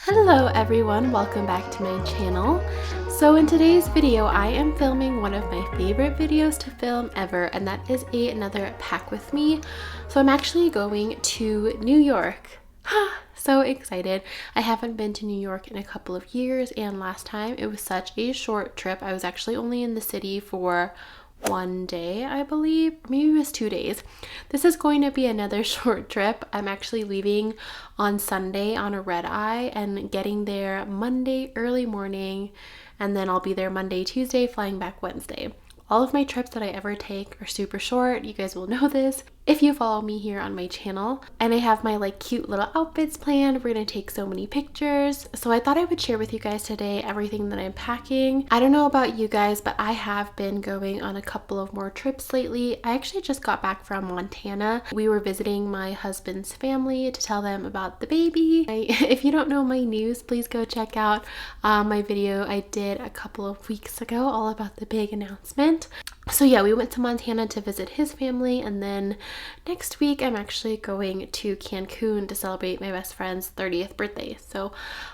Hello everyone, welcome back to my channel. So in today's video, I am filming one of my favorite videos to film ever, and that is another pack with me. So I'm actually going to New York. So excited. I haven't been to New York in a couple of years, and last time it was such a short trip. I was actually only in the city for one day, I believe, maybe it was 2 days. This is going to be another short trip. I'm actually leaving on Sunday on a red eye and getting there Monday early morning, and then I'll be there Monday, Tuesday, flying back Wednesday. All of my trips that I ever take are super short. You guys will know this if you follow me here on my channel. And I have my cute little outfits planned. We're gonna take so many pictures. So I thought I would share with you guys today everything that I'm packing. I don't know about you guys, but I have been going on a couple of more trips lately. I actually just got back from Montana. We were visiting my husband's family to tell them about the baby. If you don't know my news, please go check out my video I did a couple of weeks ago all about the big announcement. So yeah, we went to Montana to visit his family, and then next week I'm actually going to Cancun to celebrate my best friend's 30th birthday. So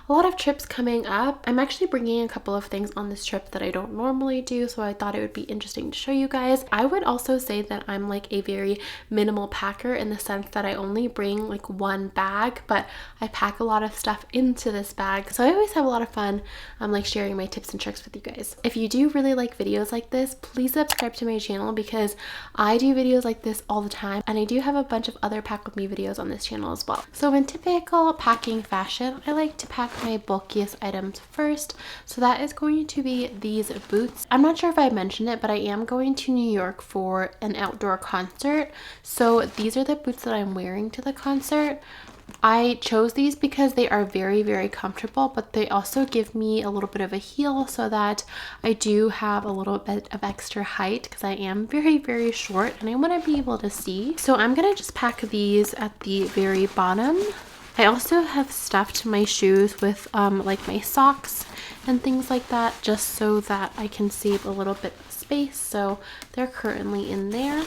a lot of trips coming up. I'm actually bringing a couple of things on this trip that I don't normally do, so I thought it would be interesting to show you guys. I would also say that I'm a very minimal packer in the sense that I only bring one bag, but I pack a lot of stuff into this bag. So I always have a lot of fun sharing my tips and tricks with you guys. If you do really like videos like this, please subscribe to my channel because I do videos like this all the time, and I do have a bunch of other pack with me videos on this channel as well. So in typical packing fashion, I like to pack my bulkiest items first. So that is going to be these boots. I'm not sure if I mentioned it, but I am going to New York for an outdoor concert. So these are the boots that I'm wearing to the concert. I chose these because they are very, very comfortable, but they also give me a little bit of a heel so that I do have a little bit of extra height because I am very, very short and I want to be able to see. So I'm going to just pack these at the very bottom. I also have stuffed my shoes with my socks and things like that, just so that I can save a little bit of space. So they're currently in there.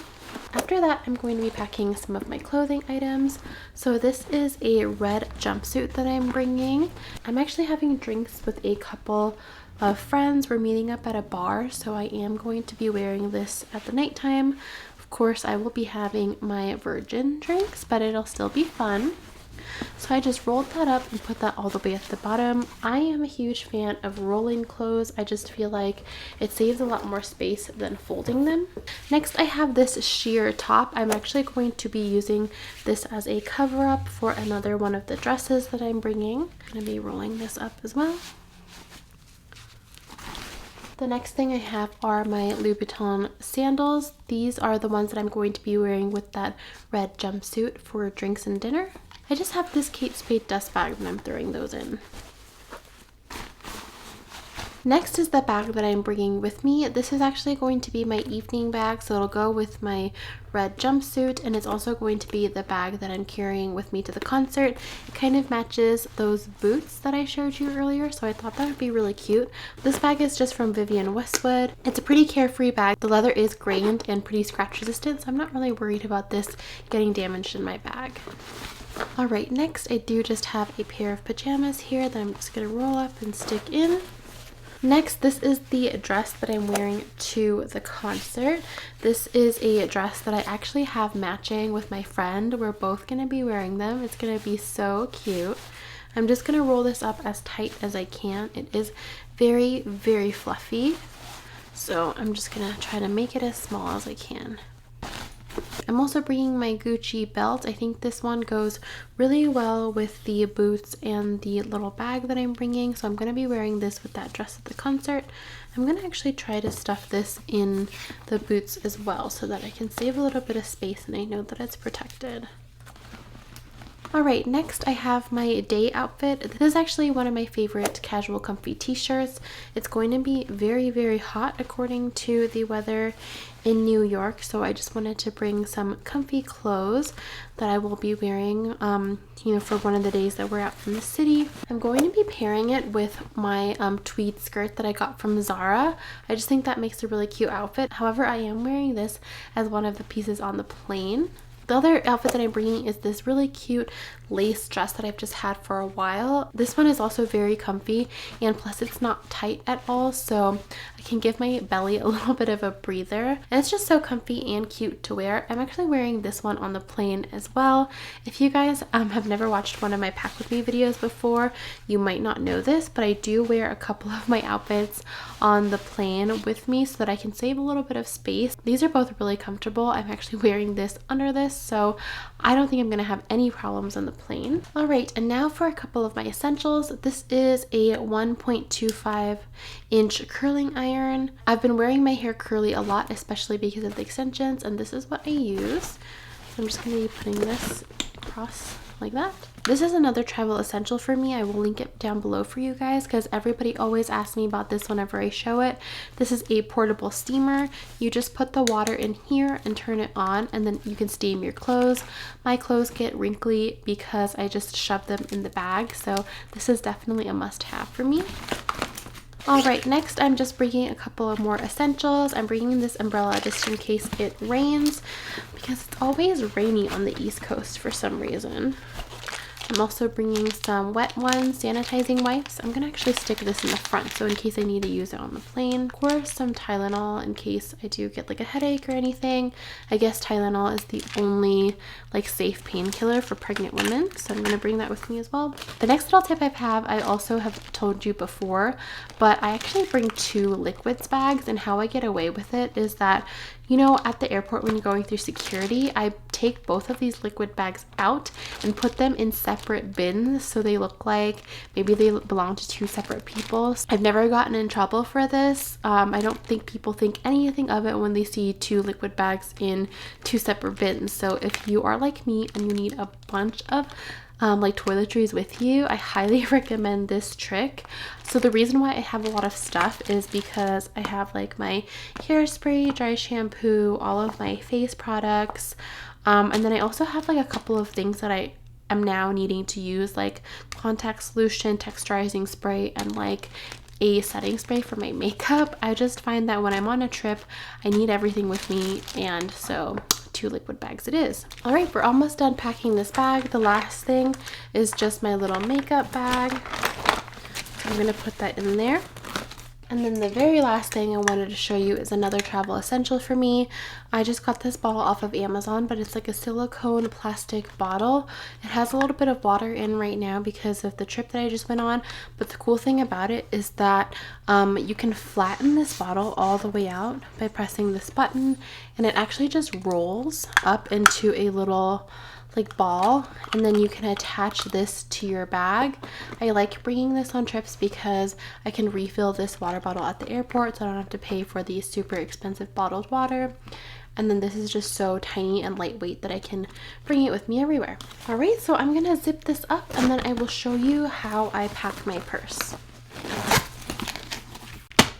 After that, I'm going to be packing some of my clothing items. So this is a red jumpsuit that I'm bringing. I'm actually having drinks with a couple of friends. We're meeting up at a bar, so I am going to be wearing this at the nighttime. Of course, I will be having my virgin drinks, but it'll still be fun. So I just rolled that up and put that all the way at the bottom. I am a huge fan of rolling clothes. I just feel like it saves a lot more space than folding them. Next, I have this sheer top. I'm actually going to be using this as a cover up for another one of the dresses that I'm bringing. I'm going to be rolling this up as well. The next thing I have are my Louboutin sandals. These are the ones that I'm going to be wearing with that red jumpsuit for drinks and dinner. I just have this Kate Spade dust bag that I'm throwing those in. Next is the bag that I'm bringing with me. This is actually going to be my evening bag, so it'll go with my red jumpsuit, and it's also going to be the bag that I'm carrying with me to the concert. It kind of matches those boots that I showed you earlier, so I thought that would be really cute. This bag is just from Vivienne Westwood. It's a pretty carefree bag. The leather is grained and pretty scratch resistant, so I'm not really worried about this getting damaged in my bag. Alright, next I do just have a pair of pajamas here that I'm just going to roll up and stick in. Next, this is the dress that I'm wearing to the concert. This is a dress that I actually have matching with my friend. We're both going to be wearing them. It's going to be so cute. I'm just going to roll this up as tight as I can. It is very, very fluffy. So I'm just going to try to make it as small as I can. I'm also bringing my Gucci belt. I think this one goes really well with the boots and the little bag that I'm bringing. So I'm going to be wearing this with that dress at the concert. I'm going to actually try to stuff this in the boots as well so that I can save a little bit of space and I know that it's protected. Alright, next I have my day outfit. This is actually one of my favorite casual comfy t-shirts. It's going to be very, very hot according to the weather in New York, so I just wanted to bring some comfy clothes that I will be wearing for one of the days that we're out from the city. I'm going to be pairing it with my tweed skirt that I got from Zara. I just think that makes a really cute outfit. However, I am wearing this as one of the pieces on the plane. The other outfit that I'm bringing is this really cute lace dress that I've just had for a while. This one is also very comfy, and plus it's not tight at all, so I can give my belly a little bit of a breather. And it's just so comfy and cute to wear. I'm actually wearing this one on the plane as well. If you guys have never watched one of my Pack With Me videos before, you might not know this, but I do wear a couple of my outfits on the plane with me so that I can save a little bit of space. These are both really comfortable. I'm actually wearing this under this, so I don't think I'm going to have any problems on the plane. All right, and now for a couple of my essentials. This is a 1.25 inch curling iron. I've been wearing my hair curly a lot, especially because of the extensions, and this is what I use. So I'm just going to be putting this across like that. This is another travel essential for me. I will link it down below for you guys because everybody always asks me about this whenever I show it. This is a portable steamer. You just put the water in here and turn it on, and then you can steam your clothes. My clothes get wrinkly because I just shove them in the bag, so this is definitely a must-have for me. All right, next I'm just bringing a couple of more essentials. I'm bringing this umbrella just in case it rains because it's always rainy on the East Coast for some reason. I'm also bringing some wet ones, sanitizing wipes. I'm gonna actually stick this in the front so in case I need to use it on the plane. Of course, some Tylenol in case I do get like a headache or anything. I guess Tylenol is the only like safe painkiller for pregnant women, so I'm gonna bring that with me as well. The next little tip I also have told you before, but I actually bring 2 liquids bags, and how I get away with it is that, you know, at the airport when you're going through security, I take both of these liquid bags out and put them in separate bins so they look like maybe they belong to 2 separate people. I've never gotten in trouble for this. I don't think people think anything of it when they see 2 liquid bags in 2 separate bins. So if you are like me and you need a bunch of like toiletries with you, I highly recommend this trick. So the reason why I have a lot of stuff is because I have like my hairspray, dry shampoo, all of my face products, and then I also have like a couple of things that I am now needing to use, like contact solution, texturizing spray, and like a setting spray for my makeup. I just find that when I'm on a trip, I need everything with me, and so 2 liquid bags it is. All right, we're almost done packing this bag. The last thing is just my little makeup bag. So I'm gonna put that in there. And then the very last thing I wanted to show you is another travel essential for me. I just got this bottle off of Amazon, but it's like a silicone plastic bottle. It has a little bit of water in right now because of the trip that I just went on, but the cool thing about it is that you can flatten this bottle all the way out by pressing this button, and it actually just rolls up into a little like ball, and then you can attach this to your bag. I like bringing this on trips because I can refill this water bottle at the airport, so I don't have to pay for the super expensive bottled water. And then this is just so tiny and lightweight that I can bring it with me everywhere. All right, so I'm gonna zip this up and then I will show you how I pack my purse.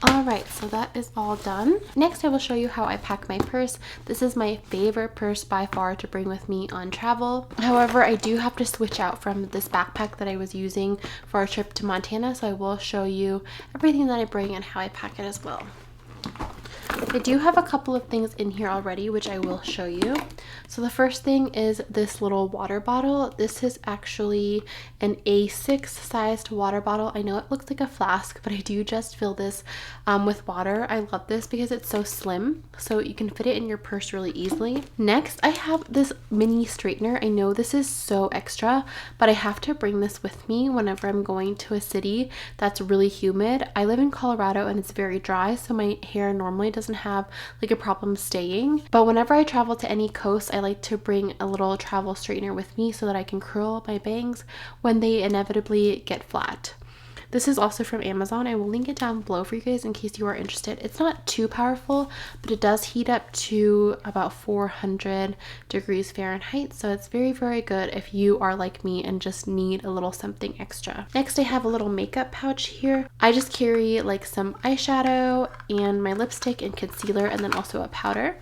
Alright, so that is all done. Next, I will show you how I pack my purse. This is my favorite purse by far to bring with me on travel. However, I do have to switch out from this backpack that I was using for our trip to Montana, so I will show you everything that I bring and how I pack it as well. I do have a couple of things in here already, which I will show you. So the first thing is this little water bottle. This is actually an A6 sized water bottle. I know it looks like a flask, but I do just fill this with water. I love this because it's so slim, so you can fit it in your purse really easily. Next, I have this mini straightener. I know this is so extra, but I have to bring this with me whenever I'm going to a city that's really humid. I live in Colorado and it's very dry, so my hair normally doesn't have like a problem staying, but whenever I travel to any coast, I like to bring a little travel straightener with me so that I can curl my bangs when they inevitably get flat. This is also from Amazon. I will link it down below for you guys in case you are interested. It's not too powerful, but it does heat up to about 400 degrees Fahrenheit, so it's very, very good if you are like me and just need a little something extra. Next, I have a little makeup pouch here. I just carry like some eyeshadow and my lipstick and concealer, and then also a powder.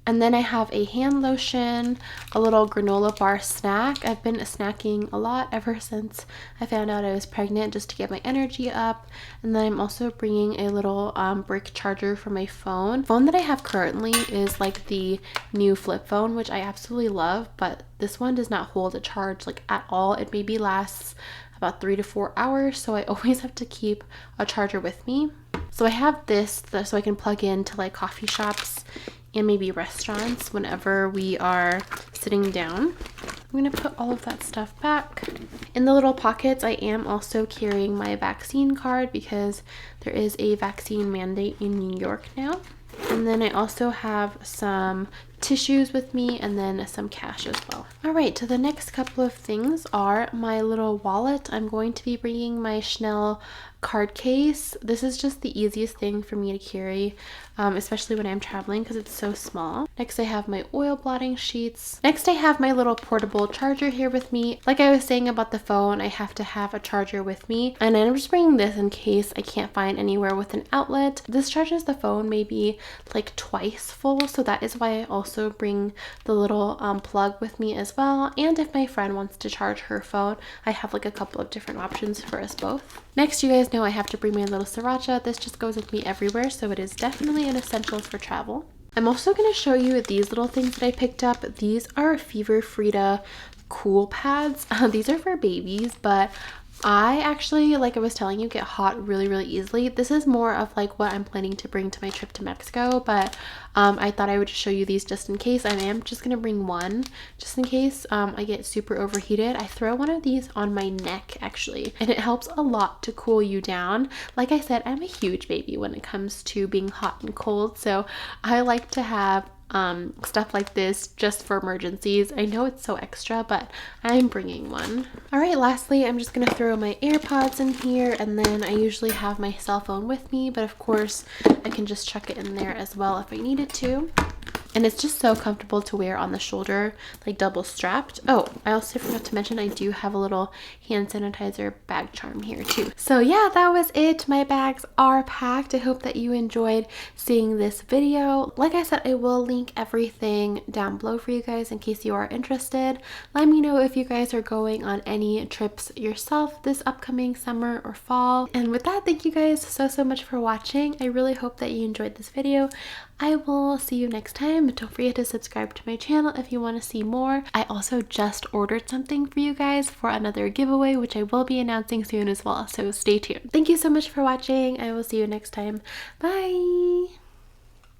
And then I have a hand lotion, a little granola bar snack. I've been snacking a lot ever since I found out I was pregnant, just to get my energy up. And then I'm also bringing a little brick charger for my phone. The phone that I have currently is like the new flip phone, which I absolutely love, but this one does not hold a charge like at all. It maybe lasts about 3 to 4 hours, so I always have to keep a charger with me. So I have this so I can plug into like coffee shops and maybe restaurants whenever we are sitting down. I'm gonna put all of that stuff back. In the little pockets, I am also carrying my vaccine card because there is a vaccine mandate in New York now. And then I also have some tissues with me and then some cash as well. All right, so the next couple of things are my little wallet. I'm going to be bringing my Chanel card case. This is just the easiest thing for me to carry, especially when I'm traveling because it's so small. Next, I have my oil blotting sheets. Next, I have my little portable charger here with me. Like I was saying about the phone, I have to have a charger with me, and I'm just bringing this in case I can't find anywhere with an outlet. This charges the phone maybe like twice full, so that is why I also bring the little plug with me as well. And if my friend wants to charge her phone, I have like a couple of different options for us both. Next, you guys know I have to bring my little sriracha. This just goes with me everywhere, so it is definitely an essential for travel. I'm also going to show you these little things that I picked up. These are Fever Frida cool pads. These are for babies, but I actually, like I was telling you, get hot really easily. This is more of like what I'm planning to bring to my trip to Mexico, but I thought I would just show you these just in case. I am just gonna bring one just in case I get super overheated. I throw one of these on my neck actually, and it helps a lot to cool you down. Like I said, I'm a huge baby when it comes to being hot and cold, so I like to have stuff like this just for emergencies. I know it's so extra, but I'm bringing one. All right, lastly, I'm just gonna throw my AirPods in here, and then I usually have my cell phone with me, but of course I can just chuck it in there as well if I needed to. And it's just so comfortable to wear on the shoulder, like double strapped. Oh, I also forgot to mention I do have a little hand sanitizer bag charm here too. So yeah, that was it. My bags are packed. I hope that you enjoyed seeing this video. Like I said, I will link everything down below for you guys in case you are interested. Let me know if you guys are going on any trips yourself this upcoming summer or fall. And with that, thank you guys so much for watching. I really hope that you enjoyed this video. I will see you next time. Don't forget to subscribe to my channel if you want to see more. I also just ordered something for you guys for another giveaway, which I will be announcing soon as well, so stay tuned. Thank you so much for watching. I will see you next time. Bye!